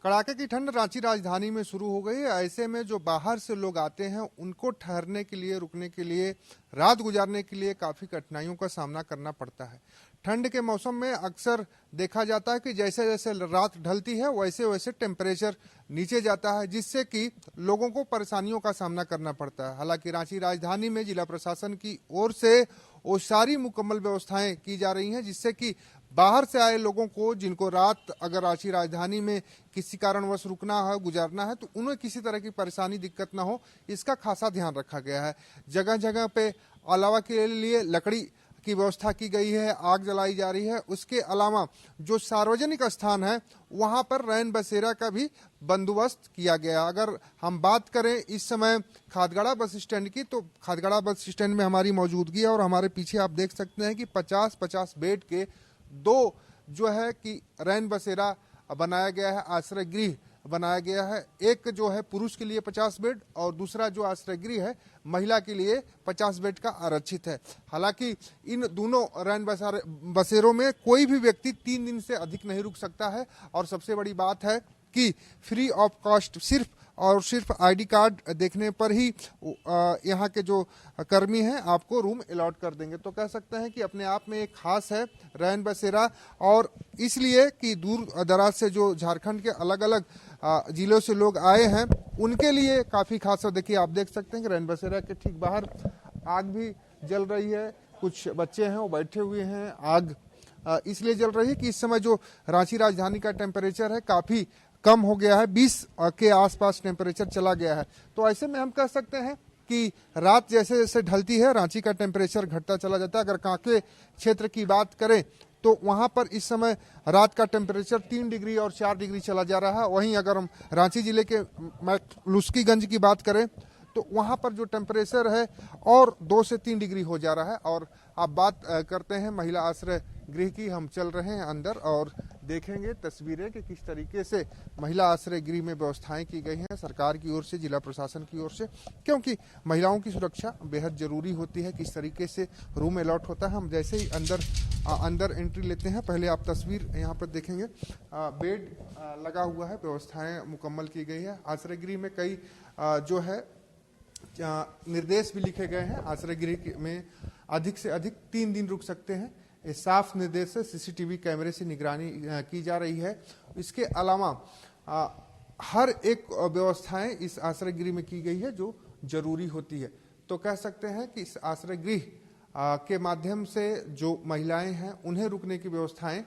कड़ाके की ठंड रांची राजधानी में शुरू हो गई है। ऐसे में जो बाहर से लोग आते हैं उनको ठहरने के लिए, रुकने के लिए, रात गुजारने के लिए काफी कठिनाइयों का सामना करना पड़ता है। ठंड के मौसम में अक्सर देखा जाता है कि जैसे जैसे रात ढलती है वैसे वैसे टेम्परेचर नीचे जाता है, जिससे कि लोगों को परेशानियों का सामना करना पड़ता है। हालांकि रांची राजधानी में जिला प्रशासन की ओर से वो सारी मुकम्मल व्यवस्थाएं की जा रही हैं, जिससे कि बाहर से आए लोगों को, जिनको रात अगर रांची राजधानी में किसी कारणवश रुकना है, गुजारना है, तो उन्हें किसी तरह की परेशानी, दिक्कत ना हो, इसका खासा ध्यान रखा गया है। जगह जगह पे अलावा के लिए लकड़ी की व्यवस्था की गई है, आग जलाई जा रही है। उसके अलावा जो सार्वजनिक स्थान है वहां पर रैन बसेरा का भी बंदोबस्त किया गया। अगर हम बात करें इस समय खादगड़ा बस स्टैंड की, तो खादगड़ा बस स्टैंड में हमारी मौजूदगी है और हमारे पीछे आप देख सकते हैं कि 50-50 बेड के दो जो है कि रैन बसेरा बनाया गया है, आश्रय गृह बनाया गया है। एक जो है पुरुष के लिए 50 बेड और दूसरा जो आश्रय गृह है महिला के लिए 50 बेड का आरक्षित है। हालांकि इन दोनों रैन बसेरों में कोई भी व्यक्ति 3 दिन से अधिक नहीं रुक सकता है। और सबसे बड़ी बात है कि फ्री ऑफ कॉस्ट सिर्फ और सिर्फ आईडी कार्ड देखने पर ही यहाँ के जो कर्मी हैं आपको रूम अलॉट कर देंगे। तो कह सकते हैं कि अपने आप में एक खास है रैन बसेरा, और इसलिए कि दूर दराज से जो झारखंड के अलग अलग जिलों से लोग आए हैं उनके लिए काफ़ी खास है। देखिए, आप देख सकते हैं कि रैन बसेरा के ठीक बाहर आग भी जल रही है। कुछ बच्चे हैं वो बैठे हुए हैं। आग इसलिए जल रही है कि इस समय जो रांची राजधानी का टेम्परेचर है काफ़ी कम हो गया है, 20 के आसपास टेम्परेचर चला गया है। तो ऐसे में हम कह सकते हैं कि रात जैसे जैसे ढलती है रांची का टेम्परेचर घटता चला जाता है। अगर कांके क्षेत्र की बात करें तो वहां पर इस समय रात का टेम्परेचर 3 डिग्री और 4 डिग्री चला जा रहा है। वहीं अगर हम रांची जिले के लुस्कीगंज की बात करें तो वहां पर जो टेम्परेचर है और 2 से 3 डिग्री हो जा रहा है। और आप बात करते हैं महिला आश्रय गृह की। हम चल रहे हैं अंदर और देखेंगे तस्वीरें कि किस तरीके से महिला आश्रय गृह में व्यवस्थाएं की गई हैं सरकार की ओर से, जिला प्रशासन की ओर से, क्योंकि महिलाओं की सुरक्षा बेहद जरूरी होती है। किस तरीके से रूम अलॉट होता है, हम जैसे ही अंदर एंट्री लेते हैं, पहले आप तस्वीर यहाँ पर देखेंगे। बेड लगा हुआ है, व्यवस्थाएं मुकम्मल की गई है। आश्रय गृह में कई जो है निर्देश भी लिखे गए हैं। आश्रय गृह में अधिक से अधिक 3 दिन रुक सकते हैं। इस साफ निर्देश से सीसीटीवी कैमरे से निगरानी की जा रही है। इसके अलावा हर एक व्यवस्थाएं इस आश्रय गृह में की गई है जो जरूरी होती है। तो कह सकते हैं कि इस आश्रय गृह के माध्यम से जो महिलाएं हैं उन्हें रुकने की व्यवस्थाएं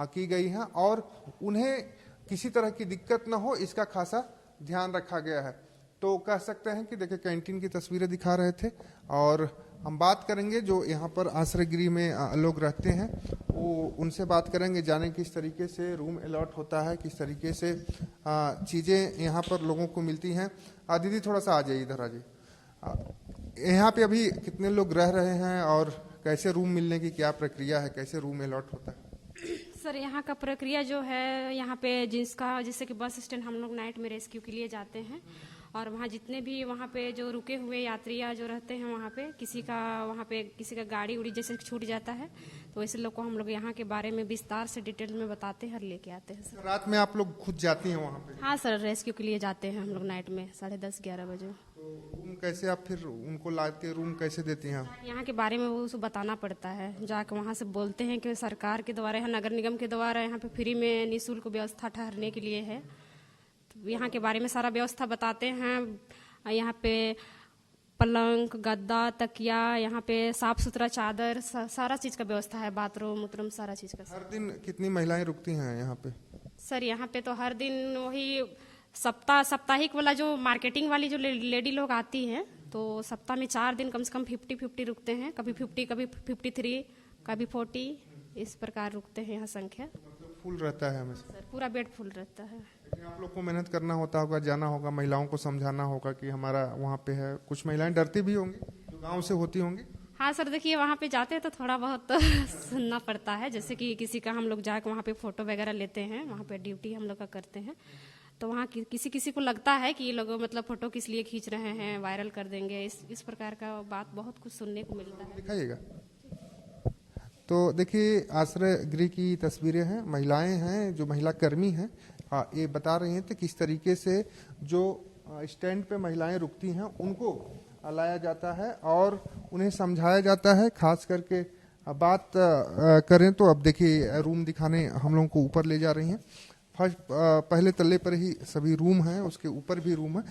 की गई हैं और उन्हें किसी तरह की दिक्कत न हो, इसका खासा ध्यान रखा गया है। तो कह सकते हैं कि देखिए, कैंटीन की तस्वीरें दिखा रहे थे और हम बात करेंगे जो यहाँ पर आश्रय गृह में लोग रहते हैं, वो उनसे बात करेंगे, जाने किस तरीके से रूम अलॉट होता है, किस तरीके से चीज़ें यहाँ पर लोगों को मिलती हैं। दीदी थोड़ा सा आ जाइए, इधर आ जाइए। यहाँ पे अभी कितने लोग रह रहे हैं और कैसे रूम मिलने की क्या प्रक्रिया है, कैसे रूम अलॉट होता है? सर, यहाँ का प्रक्रिया जो है, यहाँ पे जैसे कि बस स्टैंड हम लोग नाइट में रेस्क्यू के लिए जाते हैं और वहाँ जितने भी वहाँ पे जो रुके हुए यात्रियाँ जो रहते हैं वहाँ पे किसी का गाड़ी उड़ी जैसे छूट जाता है तो ऐसे लोग को हम लोग यहाँ के बारे में विस्तार से डिटेल में बताते हैं और लेके आते हैं। सर, रात में आप लोग खुद जाती हैं वहाँ पे? हाँ सर, रेस्क्यू के लिए जाते हैं हम लोग नाइट में 10:30-11 बजे। तो रूम कैसे, आप फिर उनको ला के रूम कैसे देती हैं? यहाँ के बारे में वो उसको बताना पड़ता है, जाके वहाँ से बोलते हैं कि सरकार के द्वारा, यहाँ नगर निगम के द्वारा यहाँ पे फ्री में निःशुल्क व्यवस्था ठहरने के लिए है। तो यहाँ के बारे में सारा व्यवस्था बताते हैं। यहाँ पे पलंग, गद्दा, तकिया, यहाँ पे साफ सुथरा चादर, सारा चीज़ का व्यवस्था है, बाथरूम उतरूम सारा चीज़ का। हर दिन कितनी महिलाएं रुकती हैं यहाँ पे? सर, यहाँ पे तो हर दिन वही साप्ताहिक वाला जो मार्केटिंग वाली जो लेडी लोग आती हैं तो सप्ताह में 4 दिन कम से कम 50-50 रुकते हैं। कभी 50, कभी 53, कभी 40, इस प्रकार रुकते हैं यहाँ संख्या। मतलब फुल रहता है हमेशा? सर, पूरा बेड फुल रहता है। लेकिन आप लोग को मेहनत करना होता होगा, जाना होगा, महिलाओं को समझाना होगा कि हमारा वहाँ पे है। कुछ महिलाएं डरती भी होंगी जो गाँव से होती होंगी? हाँ सर, देखिए वहाँ पे जाते हैं तो थोड़ा बहुत सुनना पड़ता है। जैसे कि किसी का हम लोग जाकर वहाँ पे फोटो वगैरह लेते हैं, वहाँ पे ड्यूटी हम लोग का करते हैं, तो वहाँ किसी को लगता है कि ये लोग मतलब फोटो किस लिए खींच रहे हैं, वायरल कर देंगे, इस प्रकार का बात बहुत कुछ सुनने को मिलता है। दिखाइएगा। तो देखिए, आश्रय गृह की तस्वीरें हैं, महिलाएं हैं जो महिला कर्मी हैं हाँ, ये बता रही हैं तो किस तरीके से जो स्टैंड पे महिलाएं रुकती हैं उनको लाया जाता है और उन्हें समझाया जाता है। खास करके बात करें तो अब देखिए रूम दिखाने हम लोगों को ऊपर ले जा रही हैं। फर्स्ट पहले तल्ले पर ही सभी रूम हैं, उसके ऊपर भी रूम है।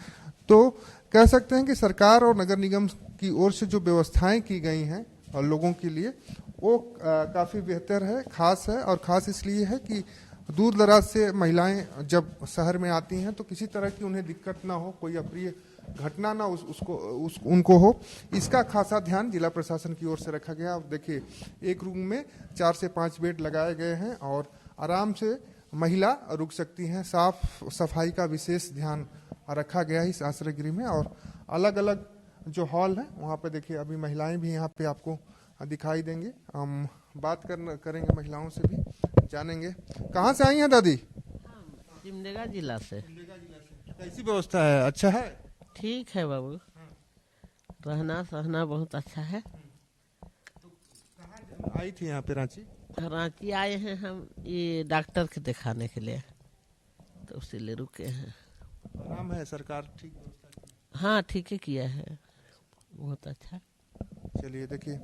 तो कह सकते हैं कि सरकार और नगर निगम की ओर से जो व्यवस्थाएं की गई हैं और लोगों के लिए वो काफ़ी बेहतर है, खास है। और ख़ास इसलिए है कि दूर दराज से महिलाएं जब शहर में आती हैं तो किसी तरह की उन्हें दिक्कत ना हो, कोई अप्रिय घटना ना उनको हो, इसका खासा ध्यान जिला प्रशासन की ओर से रखा गया। अब देखिए एक रूम में 4 से 5 बेड लगाए गए हैं और आराम से महिला रुक सकती हैं। साफ सफाई का विशेष ध्यान रखा गया है इस आश्रय गृह में। और अलग अलग जो हॉल है वहाँ पे देखिए अभी महिलाएं भी यहाँ पे आपको दिखाई देंगी। हम बात करेंगे महिलाओं से भी, जानेंगे। कहाँ से आई हैं दादी? सिमडेगा जिला से। कैसी व्यवस्था है? अच्छा है? ठीक है बाबू, रहना सहना बहुत अच्छा है। आई थी यहाँ पे रांची? रांची आए हैं हम ये डॉक्टर के दिखाने के लिए, तो इसीलिए रुके हैं। आराम है? सरकार ठीक व्यवस्था? हाँ ठीक ही किया है, बहुत अच्छा। चलिए देखिए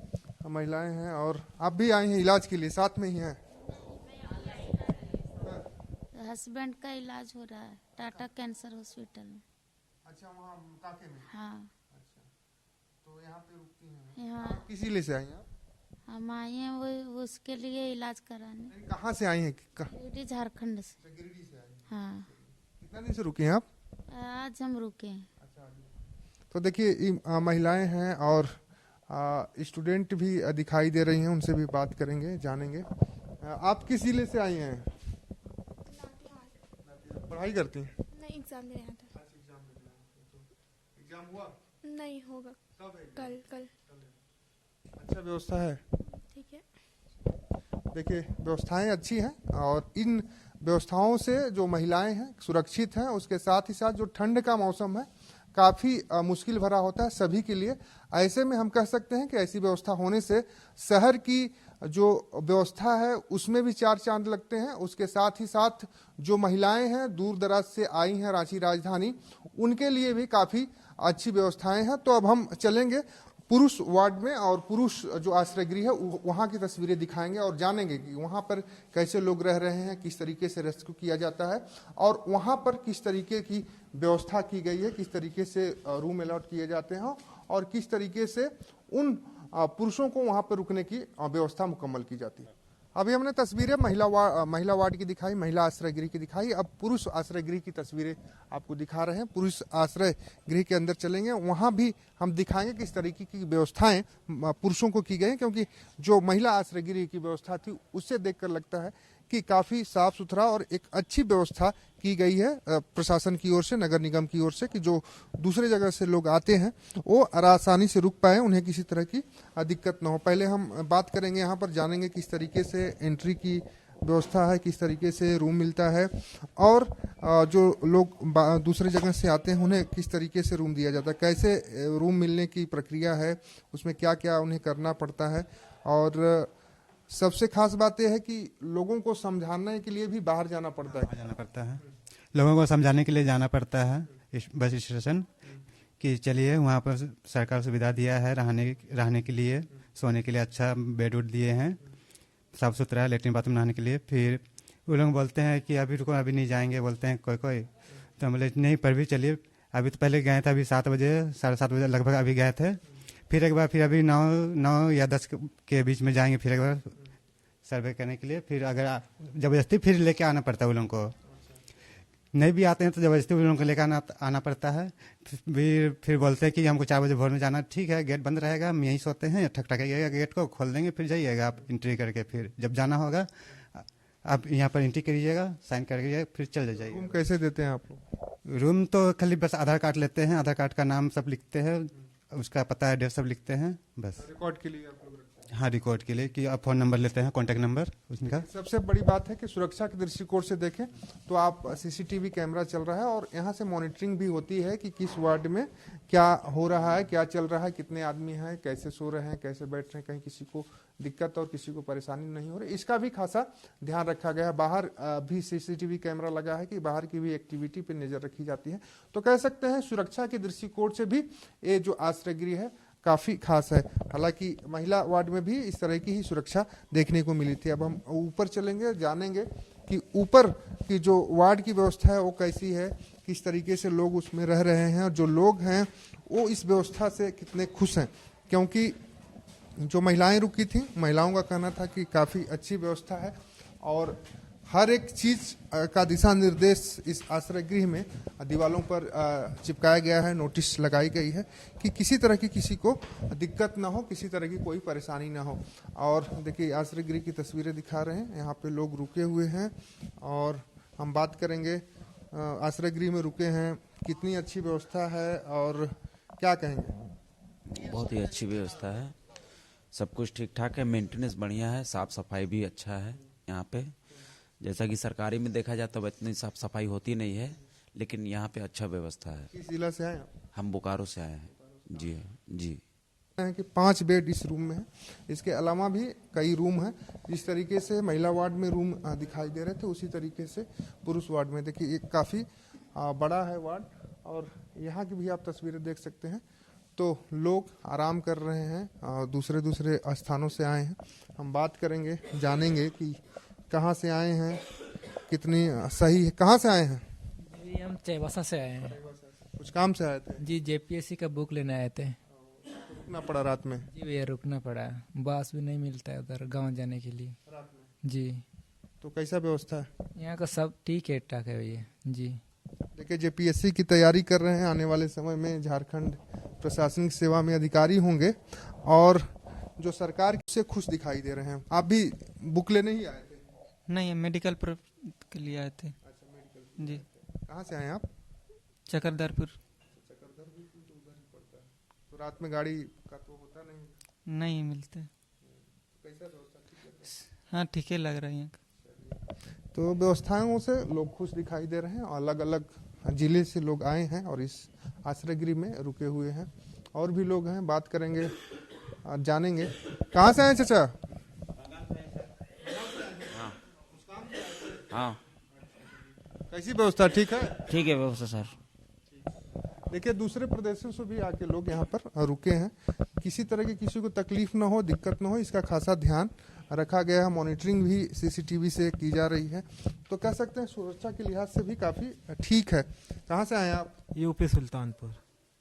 महिलाएं हैं और आप भी आई हैं इलाज के लिए, साथ में ही हैं? हस्बैंड का इलाज हो रहा है टाटा कैंसर हॉस्पिटल में। अच्छा, वहाँ काके में? हाँ। अच्छा, तो यहाँ पे रुकती हैं? यहाँ किसी लिए से आई हैं आप? हम आए हैं वो उसके लिए इलाज कराने। कहाँ से आई हैं? गिरिडीह झारखंड से। गिरिडीह से आई हैं। हाँ, कितना दिन से रुकी हैं आप? आज हम रुके हैं। तो देखिए महिलाएं हैं और स्टूडेंट भी दिखाई दे रही हैं, उनसे भी बात करेंगे, जानेंगे। आप किस जिले से आई हैं? पढ़ाई करती हैं? नहीं, एग्जाम देने आया था। एग्जाम हुआ? नहीं, होगा कब है? कल। कल अच्छा व्यवस्था है? ठीक है। देखिए व्यवस्थाएं अच्छी हैं और इन व्यवस्थाओं से जो महिलाएं हैं सुरक्षित हैं। उसके साथ ही साथ जो ठंड का मौसम है काफ़ी मुश्किल भरा होता है सभी के लिए। ऐसे में हम कह सकते हैं कि ऐसी व्यवस्था होने से शहर की जो व्यवस्था है उसमें भी 4 चांद लगते हैं। उसके साथ ही साथ जो महिलाएं हैं दूर दराज से आई हैं रांची राजधानी, उनके लिए भी काफ़ी अच्छी व्यवस्थाएं हैं। तो अब हम चलेंगे पुरुष वार्ड में और पुरुष जो आश्रय गृह है वहाँ की तस्वीरें दिखाएंगे और जानेंगे कि वहाँ पर कैसे लोग रह रहे हैं, किस तरीके से रेस्क्यू किया जाता है और वहाँ पर किस तरीके की व्यवस्था की गई है, किस तरीके से रूम अलॉट किए जाते हैं और किस तरीके से उन पुरुषों को वहाँ पर रुकने की व्यवस्था मुकम्मल की जाती है। अभी हमने तस्वीरें महिला वार्ड की दिखाई, महिला आश्रय गृह की दिखाई। अब पुरुष आश्रय गृह की तस्वीरें आपको दिखा रहे हैं। पुरुष आश्रय गृह के अंदर चलेंगे, वहाँ भी हम दिखाएंगे किस तरीके की व्यवस्थाएं पुरुषों को की गई, क्योंकि जो महिला आश्रय गृह की व्यवस्था थी उससे देखकर लगता है कि काफ़ी साफ सुथरा और एक अच्छी व्यवस्था की गई है प्रशासन की ओर से, नगर निगम की ओर से, कि जो दूसरे जगह से लोग आते हैं वो आसानी से रुक पाए, उन्हें किसी तरह की दिक्कत ना हो। पहले हम बात करेंगे यहाँ पर, जानेंगे किस तरीके से एंट्री की व्यवस्था है, किस तरीके से रूम मिलता है और जो लोग दूसरे जगह से आते हैं उन्हें किस तरीके से रूम दिया जाता है, कैसे रूम मिलने की प्रक्रिया है, उसमें क्या क्या उन्हें करना पड़ता है। और सबसे खास बात यह है कि लोगों को समझाने के लिए भी बाहर जाना पड़ता है। लोगों को समझाने के लिए जाना पड़ता है बस स्टेशन कि चलिए वहाँ पर सरकार सुविधा दिया है रहने के लिए, सोने के लिए अच्छा बेड उड दिए हैं, साफ सुथरा लेटरिन बाथरूम नहाने के लिए। फिर वो लोग बोलते हैं कि अभी रुको, अभी नहीं जाएंगे, बोलते हैं कोई तो हम बोले नहीं, पर भी चलिए। अभी तो पहले गए थे, अभी 7 बजे 7:30 बजे लगभग अभी गए थे। फिर एक बार फिर अभी 9 या 10 के बीच में जाएंगे फिर एक बार सर्वे करने के लिए। फिर अगर ज़बरदस्ती फिर लेके आना पड़ता है उन लोगों को, नहीं भी आते हैं तो ज़बरदस्ती उन लोगों को लेकर आना पड़ता है। फिर बोलते हैं कि हमको 4 बजे भोर में जाना। ठीक है, गेट बंद रहेगा, हम यहीं सोते हैं, ठकठकाइएगा गेट को, खोल देंगे, फिर जाइएगा आप एंट्री करके। फिर जब जाना होगा आप यहाँ पर एंट्री करिएगा, साइन करके फिर चले जाइए। रूम कैसे देते हैं आप लोग? रूम तो खाली बस आधार कार्ड लेते हैं, आधार कार्ड का नाम सब लिखते हैं, उसका पता एड्रेस सब लिखते हैं बस। रिकॉर्ड के लिए आप लोग रखते हैं? हाँ, रिकॉर्ड के लिए कि आप फ़ोन नंबर लेते हैं, कॉन्टैक्ट नंबर उनका। सबसे बड़ी बात है कि सुरक्षा के दृष्टिकोण से देखें तो आप सीसीटीवी कैमरा चल रहा है और यहाँ से मॉनिटरिंग भी होती है कि किस वार्ड में क्या हो रहा है, क्या चल रहा है, कितने आदमी हैं, कैसे सो रहे हैं, कैसे बैठ रहे हैं, कहीं किसी को दिक्कत और किसी को परेशानी नहीं हो रही, इसका भी खासा ध्यान रखा गया है। बाहर भी सीसीटीवी कैमरा लगा है कि बाहर की भी एक्टिविटी पे नजर रखी जाती है। तो कह सकते हैं सुरक्षा के दृष्टिकोण से भी ये जो आश्रय गृह है काफी खास है। हालांकि महिला वार्ड में भी इस तरह की ही सुरक्षा देखने को मिली थी। अब हम ऊपर चलेंगे, जानेंगे कि ऊपर की जो वार्ड की व्यवस्था है वो कैसी है, किस तरीके से लोग उसमें रह रहे हैं और जो लोग हैं वो इस व्यवस्था से कितने खुश हैं। क्योंकि जो महिलाएं रुकी थी, महिलाओं का कहना था कि काफ़ी अच्छी व्यवस्था है और हर एक चीज़ का दिशा निर्देश इस आश्रय गृह में दीवारों पर चिपकाया गया है, नोटिस लगाई गई है कि किसी तरह की किसी को दिक्कत ना हो, किसी तरह की कोई परेशानी ना हो। और देखिए आश्रय गृह की तस्वीरें दिखा रहे हैं, यहाँ पे लोग रुके हुए हैं और हम बात करेंगे आश्रय गृह में रुके हैं, कितनी अच्छी व्यवस्था है और क्या कहेंगे। बहुत ही अच्छी व्यवस्था है, सब कुछ ठीक ठाक है, मेंटेनेंस बढ़िया है, साफ सफाई भी अच्छा है यहाँ पे। जैसा कि सरकारी में देखा जाता है इतनी साफ सफाई होती नहीं है, लेकिन यहाँ पे अच्छा व्यवस्था है। किस जिला से आए आप? हम बोकारो से आए हैं। जी जी है कि 5 बेड इस रूम में है, इसके अलावा भी कई रूम हैं। जिस तरीके से महिला वार्ड में रूम दिखाई दे रहे थे उसी तरीके से पुरुष वार्ड में देखिए ये काफ़ी बड़ा है वार्ड और यहाँ की भी आप तस्वीरें देख सकते हैं। तो लोग आराम कर रहे हैं, दूसरे दूसरे स्थानों से आए हैं। हम बात करेंगे, जानेंगे कि कहाँ से आए हैं, कितनी सही है। कहाँ से आए हैं? जी हम चैवासा से आए हैं। कुछ काम से आए थे? जी जेपीएससी का बुक लेने आए थे। रुकना पड़ा रात में? जी भैया रुकना पड़ा, बस भी नहीं मिलता है उधर गांव जाने के लिए रात में। जी तो कैसा व्यवस्था है? यहाँ का सब ठीक है, ठाक है भैया। जी देखिए जेपीएससी की तैयारी कर रहे हैं, आने वाले समय में झारखंड प्रशासनिक सेवा में अधिकारी होंगे और जो सरकार से खुश दिखाई दे रहे हैं। आप भी बुक लेने ही आए थे? नहीं, मेडिकल के लिए आए थे। अच्छा, मेडिकल। जी कहाँ से आए आप? चकरदरपुर। तो रात में गाड़ी का तो होता नहीं? नहीं मिलते। कैसा व्यवस्था? ठीक है। हाँ ठीक है लग रहा है यहाँ का। तो व्यवस्थाओं से लोग खुश दिखाई दे रहे हैं। अलग अलग जिले से लोग आए हैं और इस आश्रय गृह में रुके हुए हैं। और भी लोग हैं, बात करेंगे, जानेंगे। कहाँ से आए चाचा? हाँ कैसी व्यवस्था? ठीक है? ठीक है व्यवस्था सर। देखिए दूसरे प्रदेशों से भी आके लोग यहाँ पर रुके हैं। किसी तरह की किसी को तकलीफ ना हो, दिक्कत ना हो, इसका खासा ध्यान रखा गया है। मॉनिटरिंग भी सीसीटीवी से की जा रही है। तो कह सकते हैं सुरक्षा के लिहाज से भी काफ़ी ठीक है। कहाँ से आए आप? यूपी सुल्तानपुर।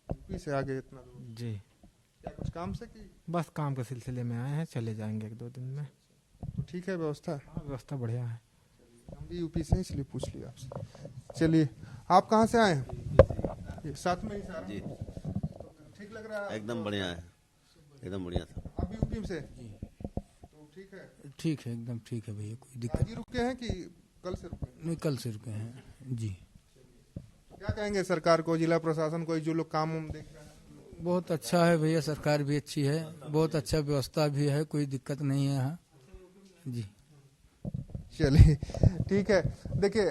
यूपी से आ गए इतना दूर? जी। क्या कुछ काम से कि? बस काम के सिलसिले में आए हैं, चले जाएंगे 1-2 दिन में। तो ठीक है व्यवस्था? हाँ व्यवस्था बढ़िया है। हम भी यूपी से, इसलिए पूछ लिया आपसे। चलिए, आप कहाँ से आए हैं? ये साथ में ही सारा? जी। तो ठीक लग रहा है? एकदम बढ़िया है, एकदम बढ़िया था। आप भी यूपी से? तो ठीक है? ठीक है, एकदम ठीक है भैया, कोई दिक्कत आज ही रुके हैं कि कल से रुके हैं? नहीं, कल से रुके हैं। जी। क्या कहेंगे सरकार को, जिला प्रशासन को, जो लोग काम देख रहे हैं? बहुत अच्छा है भैया, सरकार भी अच्छी है, बहुत अच्छा व्यवस्था भी है, कोई दिक्कत नहीं है यहाँ। जी चलिए ठीक है। देखिए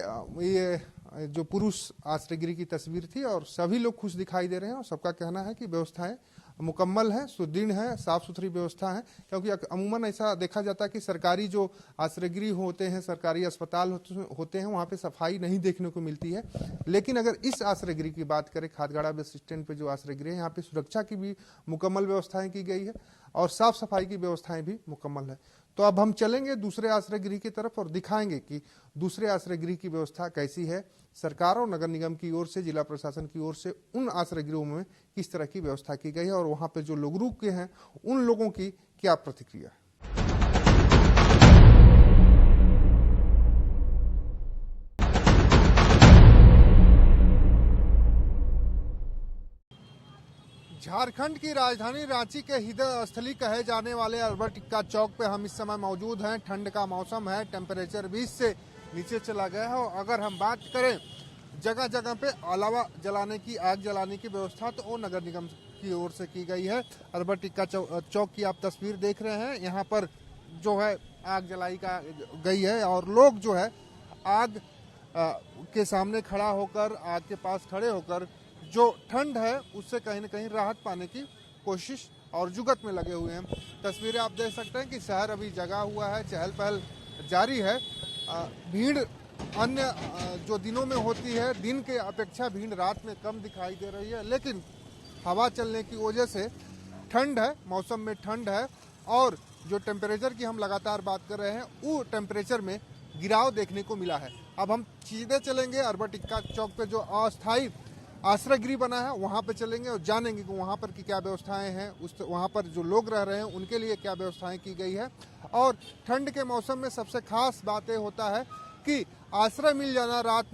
ये जो पुरुष आश्रय गृह की तस्वीर थी और सभी लोग खुश दिखाई दे रहे हैं और सबका कहना है कि व्यवस्थाएं मुकम्मल है, सुदृढ़ है, साफ सुथरी व्यवस्था है। क्योंकि अमूमन ऐसा देखा जाता है कि सरकारी जो आश्रय गृह होते हैं, सरकारी अस्पताल होते हैं, वहाँ पे सफाई नहीं देखने को मिलती है। लेकिन अगर इस आश्रय गृह की बात करें, खादगाड़ा बस स्टैंड पे जो आश्रय गृह है, यहाँ पे सुरक्षा की भी मुकम्मल व्यवस्थाएं की गई है और साफ सफाई की व्यवस्थाएं भी मुकम्मल है। तो अब हम चलेंगे दूसरे आश्रय गृह की तरफ और दिखाएंगे कि दूसरे आश्रय गृह की व्यवस्था कैसी है। सरकार और नगर निगम की ओर से, जिला प्रशासन की ओर से उन आश्रय गृहों में किस तरह की व्यवस्था की गई है और वहां पे जो लोग रुके हैं उन लोगों की क्या प्रतिक्रिया है। झारखंड की राजधानी रांची के हृदय स्थली कहे जाने वाले अल्बर्ट एक्का चौक पे हम इस समय मौजूद हैं। ठंड का मौसम है, टेम्परेचर 20 से नीचे चला गया है और अगर हम बात करें जगह जगह पे अलावा जलाने की, आग जलाने की व्यवस्था, तो वो नगर निगम की ओर से की गई है। अल्बर्ट एक्का चौक की आप तस्वीर देख रहे हैं। यहाँ पर जो है आग जलाई का गई है और लोग जो है आग के सामने खड़ा होकर, आग के पास खड़े होकर जो ठंड है उससे कहीं न कहीं राहत पाने की कोशिश और जुगत में लगे हुए हैं। तस्वीरें आप देख सकते हैं कि शहर अभी जगा हुआ है, चहल पहल जारी है। भीड़ अन्य जो दिनों में होती है, दिन के अपेक्षा भीड़ रात में कम दिखाई दे रही है, लेकिन हवा चलने की वजह से ठंड है, मौसम में ठंड है और जो टेम्परेचर की हम लगातार बात कर रहे हैं वो टेम्परेचर में गिराव देखने को मिला है। अब हम सीधे चलेंगे अल्बर्ट एक्का चौक पे जो अस्थायी आश्रय गृह बना है वहाँ पे चलेंगे और जानेंगे कि वहाँ पर की क्या व्यवस्थाएं हैं, वहाँ पर जो लोग रह रहे हैं उनके लिए क्या व्यवस्थाएं की गई है। और ठंड के मौसम में सबसे खास बात ये होता है कि आश्रय मिल जाना, रात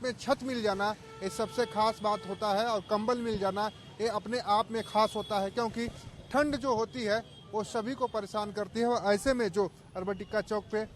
में छत मिल जाना, ये सबसे खास बात होता है। और कंबल मिल जाना ये अपने आप में खास होता है, क्योंकि ठंड जो होती है वो सभी को परेशान करती है। और ऐसे में जो अल्बर्ट एक्का चौक पे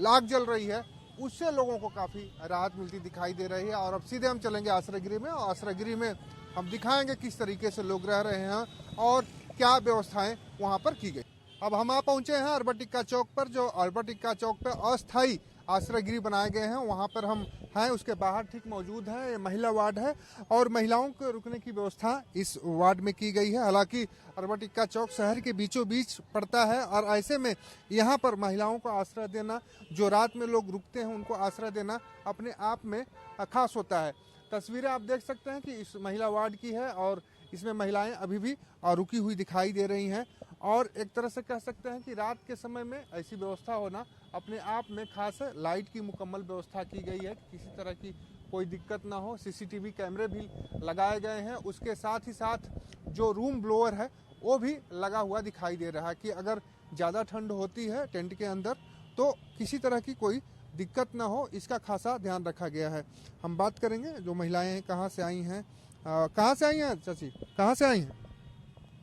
आग जल रही है उससे लोगों को काफ़ी राहत मिलती दिखाई दे रही है। और अब सीधे हम चलेंगे आश्रय गृह में और आश्रय गृह में हम दिखाएंगे किस तरीके से लोग रह रहे हैं और क्या व्यवस्थाएं वहां पर की गई। अब हम आ पहुंचे हैं अल्बर्ट एक्का चौक पर, जो अल्बर्ट एक्का चौक पर अस्थायी आश्रय गृह बनाए गए हैं वहाँ पर हम हैं। उसके बाहर ठीक मौजूद है, ये महिला वार्ड है और महिलाओं के रुकने की व्यवस्था इस वार्ड में की गई है। हालांकि अल्बर्ट एक्का चौक शहर के बीचों बीच पड़ता है और ऐसे में यहाँ पर महिलाओं को आश्रय देना, जो रात में लोग रुकते हैं उनको आश्रय देना अपने आप में खास होता है। तस्वीरें आप देख सकते हैं कि इस महिला वार्ड की है और इसमें महिलाएं अभी भी रुकी हुई दिखाई दे रही हैं। और एक तरह से कह सकते हैं कि रात के समय में ऐसी व्यवस्था होना अपने आप में खास है। लाइट की मुकम्मल व्यवस्था की गई है, किसी तरह की कोई दिक्कत ना हो। सीसीटीवी कैमरे भी लगाए गए हैं। उसके साथ ही साथ जो रूम ब्लोअर है वो भी लगा हुआ दिखाई दे रहा है कि अगर ज़्यादा ठंड होती है टेंट के अंदर तो किसी तरह की कोई दिक्कत ना हो, इसका खासा ध्यान रखा गया है। हम बात करेंगे जो महिलाएं हैं कहाँ से आई हैं। कहाँ से आई हैं चाची, कहाँ से आई हैं?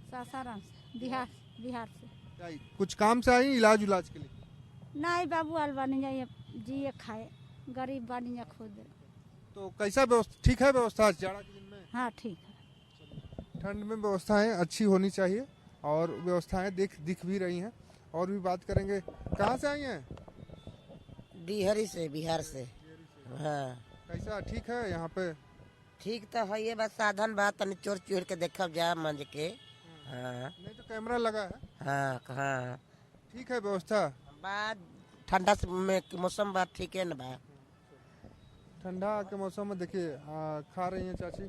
सासाराम से, बिहार से। कुछ काम से आई इलाज के लिए? नहीं बाबू, आल बानी जाइए जिए खाए, गरीब बानी जा खुद। तो कैसा व्यवस्था, ठीक है व्यवस्था जाड़ा के दिन में? हाँ ठीक है। ठंड में व्यवस्थाएं अच्छी होनी चाहिए और व्यवस्थाएं दिख भी रही हैं। और भी बात करेंगे। कहाँ से आई हैं? बिहार से। हाँ। कैसा ठीक है यहाँ पे? ठीक तो है, ये बस साधन बात तनी चोर चोर के देखब जा मंज के। हाँ। नहीं तो कैमरा लगा है। हाँ हाँ ठीक है व्यवस्था। बाद ठंडा में मौसम बात ठीक है ना बा। ठंडा के मौसम में देखिए खा रही हैं चाची।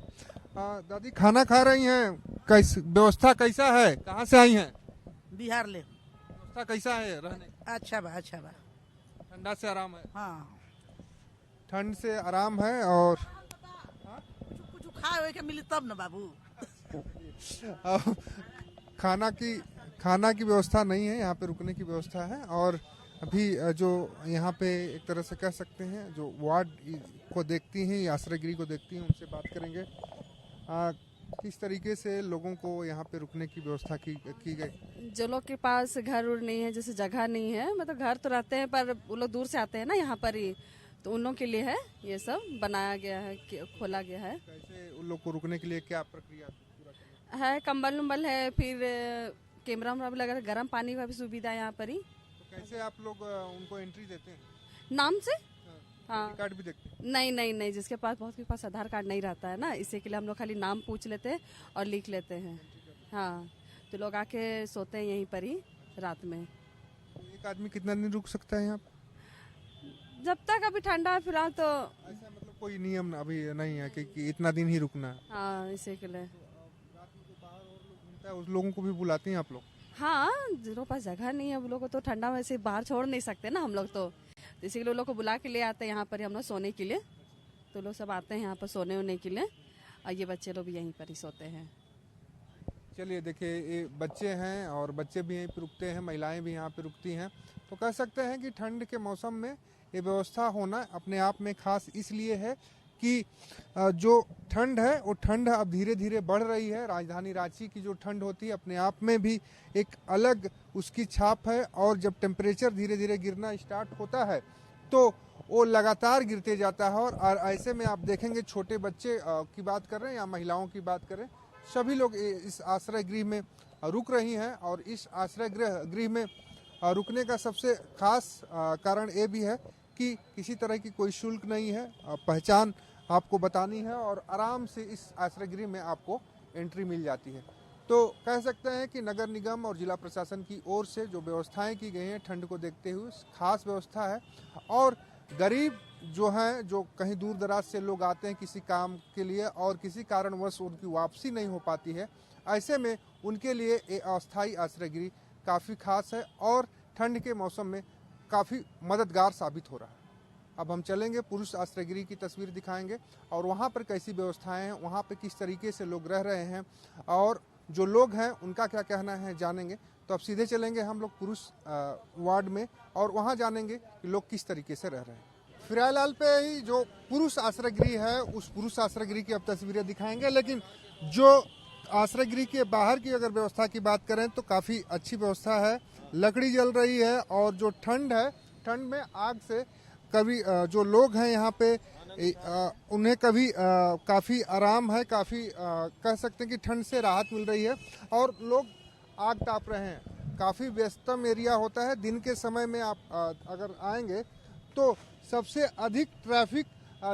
दादी खाना खा रही हैं, कैसे व्यवस्था कैसा है? कहाँ से आई हैं? बिहार ले। व्यवस्था कैसा है रहने? अच्छा बा। ठंडा से आराम है? हाँ ठंड से आराम है। और कुछ खाए के मिली तब ना बाबू। खाना की व्यवस्था नहीं है, यहाँ पे रुकने की व्यवस्था है। और अभी जो यहाँ पे एक तरह से कह सकते हैं जो वार्ड को देखती हैं, आश्रय गृह को देखती हैं, उनसे बात करेंगे किस तरीके से लोगों को यहाँ पे रुकने की व्यवस्था की गई। जो लोग के पास घर उर नहीं है, जैसे जगह नहीं है, मतलब घर तो रहते हैं पर वो लोग दूर से आते हैं ना यहाँ पर ही, तो उन लोगों के लिए है ये सब बनाया गया है, खोला गया है। कैसे उन लोग को रुकने के लिए क्या प्रक्रिया है? कंबल उम्बल है, फिर कैमरा वैमरा भी लगा है, गर्म पानी का भी सुविधा है यहाँ पर ही। तो कैसे आप लोग उनको एंट्री देते हैं? नाम से। हाँ। कार्ड भी देखते हैं? नहीं, जिसके पास बहुत के पास आधार कार्ड नहीं रहता है ना, इसी के लिए हम लोग खाली नाम पूछ लेते हैं और लिख लेते हैं। हाँ, तो लोग आके सोते हैं यहीं पर ही रात में। एक आदमी कितना दिन रुक सकता है यहाँ? जब तक अभी ठंडा है फिलहाल तो। ऐसा मतलब कोई नियम अभी नहीं है कि इतना दिन ही रुकना है? हाँ, इसी के लिए। उस लोगों को भी बुलाते हैं आप लोग? हाँ, जिनके पास जगह नहीं है वो लोग को तो ठंडा में से बाहर छोड़ नहीं सकते ना हम लोग, तो इसी के लिए लोग को बुला के ले आते हैं यहाँ पर हम लोग सोने के लिए। तो लोग सब आते हैं यहाँ पर सोने होने के लिए और ये बच्चे लोग भी यहीं पर ही सोते हैं। चलिए देखिए, ये बच्चे हैं और बच्चे भी यहीं पर रुकते हैं, महिलाएं भी यहाँ पे रुकती हैं। तो कह सकते हैं कि ठंड के मौसम में ये व्यवस्था होना अपने आप में खास इसलिए है कि जो ठंड है वो ठंड अब धीरे धीरे बढ़ रही है। राजधानी रांची की जो ठंड होती है अपने आप में भी एक अलग उसकी छाप है और जब टेम्परेचर धीरे धीरे गिरना स्टार्ट होता है तो वो लगातार गिरते जाता है। और ऐसे में आप देखेंगे छोटे बच्चे की बात कर रहे हैं या महिलाओं की बात करें, सभी लोग इस आश्रय गृह में रुक रही हैं और इस आश्रय गृह में रुकने का सबसे खास कारण ये भी है कि किसी तरह की कोई शुल्क नहीं है, पहचान आपको बतानी है और आराम से इस आश्रय गृह में आपको एंट्री मिल जाती है। तो कह सकते हैं कि नगर निगम और जिला प्रशासन की ओर से जो व्यवस्थाएं की गई हैं ठंड को देखते हुए खास व्यवस्था है। और गरीब जो हैं, जो कहीं दूर दराज से लोग आते हैं किसी काम के लिए और किसी कारणवश उनकी वापसी नहीं हो पाती है, ऐसे में उनके लिए ये अस्थायी आश्रय गृह काफ़ी खास है और ठंड के मौसम में काफ़ी मददगार साबित हो रहा है। अब हम चलेंगे, पुरुष आश्रय गृह की तस्वीर दिखाएंगे और वहाँ पर कैसी व्यवस्थाएं हैं, वहाँ पर किस तरीके से लोग रह रहे हैं और जो लोग हैं उनका क्या कहना है जानेंगे। तो अब सीधे चलेंगे हम लोग पुरुष वार्ड में और वहाँ जानेंगे कि लोग किस तरीके से रह रहे हैं। फिरालाल पे ही जो पुरुष आश्रय गृह है उस पुरुष आश्रय गृह की अब तस्वीरें दिखाएंगे, लेकिन जो आश्रय गृह के बाहर की अगर व्यवस्था की बात करें तो काफ़ी अच्छी व्यवस्था है। लकड़ी जल रही है और जो ठंड है, ठंड में आग से कभी जो लोग हैं यहाँ पे उन्हें कभी काफ़ी आराम है, काफ़ी कह सकते हैं कि ठंड से राहत मिल रही है और लोग आग ताप रहे हैं। काफ़ी व्यस्तम एरिया होता है, दिन के समय में आप अगर आएंगे तो सबसे अधिक ट्रैफिक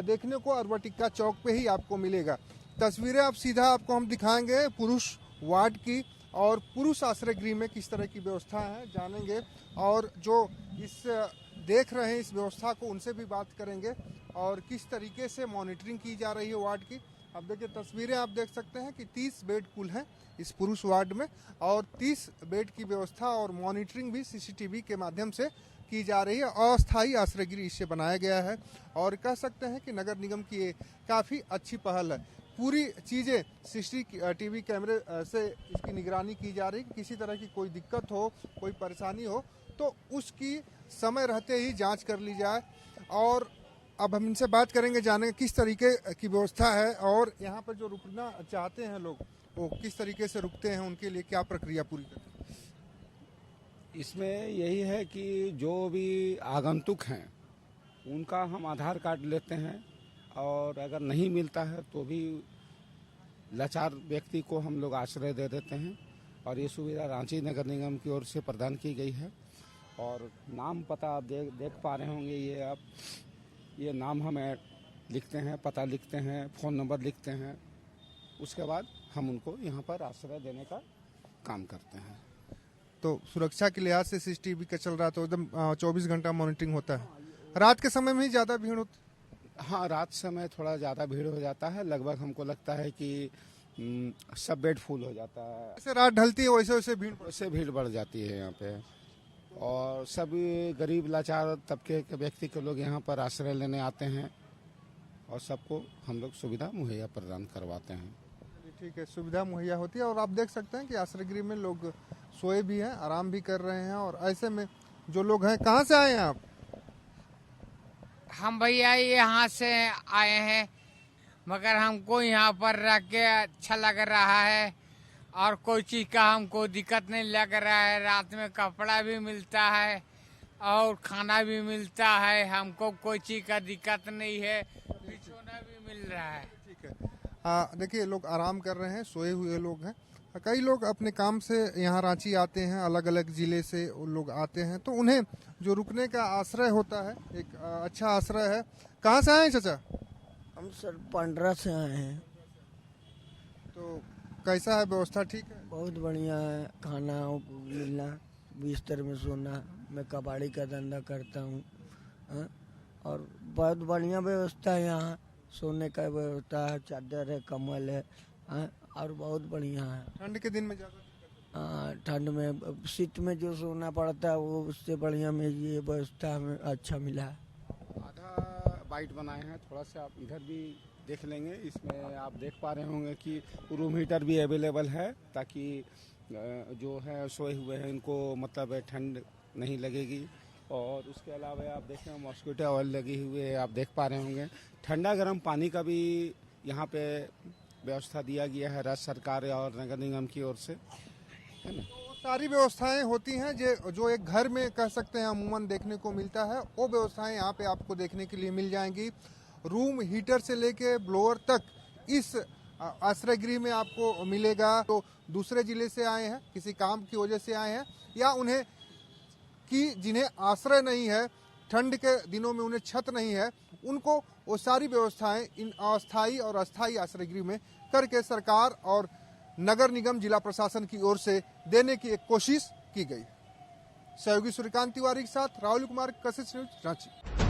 देखने को अरवटिक्का चौक पे ही आपको मिलेगा। तस्वीरें अब सीधा आपको हम दिखाएंगे पुरुष वार्ड की और पुरुष आश्रय गृह में किस तरह की व्यवस्था है जानेंगे और जो इस देख रहे हैं इस व्यवस्था को उनसे भी बात करेंगे और किस तरीके से मॉनिटरिंग की जा रही है वार्ड की। अब देखिए तस्वीरें आप देख सकते हैं कि 30 बेड कुल हैं इस पुरुष वार्ड में और 30 बेड की व्यवस्था और मॉनिटरिंग भी सीसीटीवी के माध्यम से की जा रही है। अस्थायी आश्रय गृह इससे बनाया गया है और कह सकते हैं कि नगर निगम की ये काफ़ी अच्छी पहल है। पूरी चीज़ें सीसीटीवी कैमरे से इसकी निगरानी की जा रही है। किसी तरह की कोई दिक्कत हो, कोई परेशानी हो तो उसकी समय रहते ही जांच कर ली जाए। और अब हम इनसे बात करेंगे, जानेंगे किस तरीके की व्यवस्था है और यहाँ पर जो रुकना चाहते हैं लोग वो किस तरीके से रुकते हैं, उनके लिए क्या प्रक्रिया पूरी करते हैं। इसमें यही है कि जो भी आगंतुक हैं उनका हम आधार कार्ड लेते हैं और अगर नहीं मिलता है तो भी लाचार व्यक्ति को हम लोग आश्रय दे देते हैं और ये सुविधा रांची नगर निगम की ओर से प्रदान की गई है। और नाम पता आप देख पा रहे होंगे, ये आप ये नाम हमें लिखते हैं, पता लिखते हैं, फ़ोन नंबर लिखते हैं, उसके बाद हम उनको यहाँ पर आश्रय देने का काम करते हैं। तो सुरक्षा के लिहाज से सीसीटीवी का चल रहा तो एकदम 24 घंटा मॉनिटरिंग होता है। रात के समय में ही ज़्यादा भीड़ होती? हाँ, रात समय थोड़ा ज़्यादा भीड़ हो जाता है। लगभग हमको लगता है कि सब बेड फुल हो जाता है। जैसे रात ढलती है वैसे भीड़ बढ़ जाती है यहाँ पे और सभी गरीब लाचार तबके के व्यक्ति के लोग यहाँ पर आश्रय लेने आते हैं और सबको हम लोग सुविधा मुहैया प्रदान करवाते हैं। ठीक है, सुविधा मुहैया होती है और आप देख सकते हैं कि आश्रय गृह में लोग सोए भी हैं, आराम भी कर रहे हैं। और ऐसे में जो लोग हैं, कहाँ से आए हैं आप? हम भैया यहाँ से आए हैं, मगर हमको यहाँ पर रह के अच्छा लग रहा है और कोई चीज़ का हमको दिक्कत नहीं लग रहा है। रात में कपड़ा भी मिलता है और खाना भी मिलता है, हमको कोई चीज़ का दिक्कत नहीं है, बिछोना भी मिल रहा है। ठीक है, देखिए लोग आराम कर रहे हैं, सोए हुए लोग हैं। कई लोग अपने काम से यहाँ रांची आते हैं, अलग अलग ज़िले से लोग आते हैं, तो उन्हें जो रुकने का आश्रय होता है एक अच्छा आश्रय है। कहाँ से आए हैं चाचा? हम सर पांड्रा से आए हैं। तो कैसा है व्यवस्था? ठीक है, बहुत बढ़िया है, खाना मिलना, बिस्तर में सोना। मैं कबाड़ी का धंधा करता हूँ और बहुत बढ़िया व्यवस्था है यहाँ। सोने का व्यवस्था है, चादर है, कम्बल है और बहुत बढ़िया है। ठंड के दिन में ज़्यादा ठंड में शीत में जो सोना पड़ता है वो उससे बढ़िया में ये व्यवस्था हमें अच्छा मिला है। आधा बाइट बनाए हैं, थोड़ा सा आप इधर भी देख लेंगे। इसमें आप देख पा रहे होंगे कि रूम हीटर भी अवेलेबल है ताकि जो है सोए हुए हैं इनको मतलब ठंड नहीं लगेगी। और उसके अलावा आप देखें मॉस्किटो ऑयल लगी हुई है, आप देख पा रहे होंगे। ठंडा गर्म पानी का भी यहाँ पे व्यवस्था दिया गया है राज्य सरकार और नगर निगम की ओर से, है ना। तो सारी व्यवस्थाएं होती हैं जो एक घर में कह सकते हैं अमूमन देखने को मिलता है, वो व्यवस्थाएं यहाँ पे आपको देखने के लिए मिल जाएंगी। रूम हीटर से लेके ब्लोअर तक इस आश्रय गृह में आपको मिलेगा। तो दूसरे जिले से आए हैं, किसी काम की वजह से आए हैं, या उन्हें जिन्हें आश्रय नहीं है, ठंड के दिनों में उन्हें छत नहीं है, उनको वो सारी व्यवस्थाएं इन अस्थायी और अस्थायी आश्रय गृह में करके सरकार और नगर निगम जिला प्रशासन की ओर से देने की एक कोशिश की गई। सहयोगी सूर्यकांत तिवारी के साथ राहुल कुमार, कशिश न्यूज, रांची।